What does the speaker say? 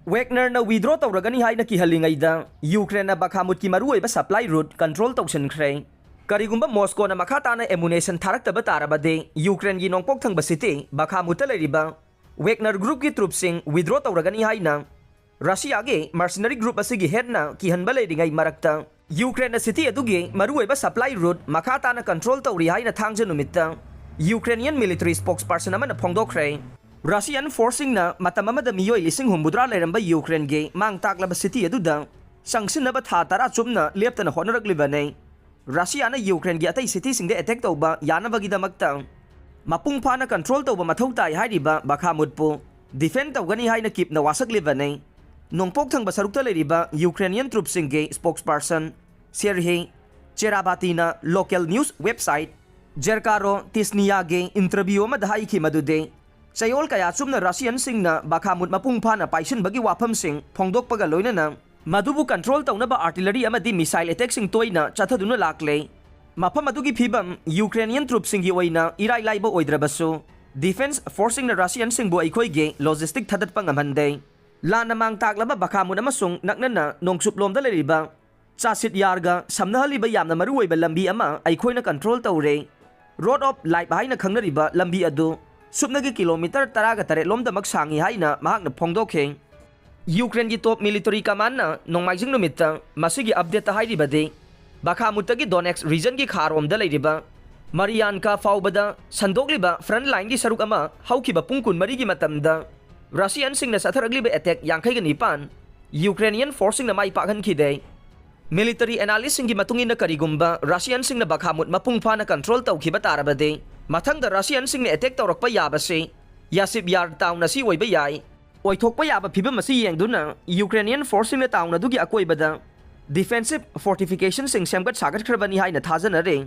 वेगनरना withdraw तौरगनी हाइना किहलिंगैदा Ukraine Bakhmut की मरुओइबा सप्लाई रूट कंट्रोल तौसनख्रे करिगुंबा मॉस्कोना मखा ताना एमुनेशन थारक्तबा तारबदे यूक्रेन की नोंपोक थंगबा सिटी बखामुट लेरिबा वेगनर ग्रुप की ट्रूपसिंग विड्रॉ तौरगनी हाइना रशिया के मर्सनरी ग्रुप असिगी हेडना किहनबा लेरिंगै मरक्ता यूक्रेन सिटी अदुगी मरुओइबा सप्लाई रूट मखा ताना कंट्रोल तौरी हाइना थांगजे नुमित्ता यूक्रेनियन मिलिटरी स्पोक्सपर्सन अमना फोंदोखरे रशियन फोर्सिंगना मतम अमदा मियोय लिसिंग हुम्बुद्रा लेरंबा यूक्रेन गे मांग ताकलबा सिटी अदुदा संगसिनबा था तरा चुमना लेप्तना होनरक्लिबने रशियाना यूक्रेन गे अतै सिटी सिंगदे अटैक तौबा यानबगीदमक्ता मपुंग फाना कंट्रोल तौबा मथौ ताय हाइरिबा बखामुटपु डिफेंड तौगनी हाइना किपना वासक्लिबने नोंपोक थंगबा सरुक्ता लेरिबा यूक्रेनियन ट्रूपसिंग गे स्पोक्सपर्सन सेर्ही चेराबातीना लोकल न्यूज वेबसाइट जरकारो तिस्निया गे इंटरव्यू अमदा हाइखि मदुदे चयोल कया चुमना रशियन सिंगना बखामुट मपुंग फाना पाइसनबगी वाफम सिंग फोंदोकपगा लोइनना मदुबु कंट्रोल तौनबा आर्टिलरी अमदी मिसाइल अटैक सिंग तोइना चथदुना लाक्ले मफम अदुगी फिबम यूक्रेनियन ट्रूप सिंगी ओइना इराइ लाइबा ओइद्रबसु डिफेंस फोर्सिंगना रशियन सिंगबु अइखोइगे लॉजिस्टिक थदतपा ngамहनदे लाना मांग ताकलबा बखामुट अमसुंग नक्नना नोंगसुपलोमदा लेरिबा चासित यारगा समनहलिबा यामना मरुओइबा लंबी अमा अइखोइना कंट्रोल तौरे रोड ऑफ लाइफ हाइना खंगनरिबा लंबी अदु सुपनगी किलोमीटर 13 लोमदमक सांगी हाइना महाकना फोंदोखे यूक्रेन की टॉप मिलिटरी कमांडना नोंमाइजिंग नुमित्ता मसिगी अपडेट हाइरिबदे बखामुटगी डोनेक्स रीजन की खारोमदा लेरिबा मरियानका फाउबदा संदोकलिबा फ्रंट लाइन की सरुक अमा हौखिबा पुंग 12 की मतमदा रशियन सिंगना सथरगलिबा अटैक 59 यूक्रेनियन फोर्सिंगना माइ पाखनखिदे मिलिटरी एनालिस्ट की मतुंगिना करिगुंबा रशियन सिंगना बखामुट मपुंग फाना कंट्रोल तौखिबा तारबदे मथंग रशियन सिंगना अटैक तौरक्पा याबसे यासिप यार टाउन असी ओइबा याय ओइथोकपा याबा फिबम असी येंगदुना यूक्रेनियन फोर्सिंगना टाउन अदुगी अकोइबदा डिफेंसिव फोर्टिफिकेशन सिंग सेमगत सागतखरबनी हाइना थाजनरे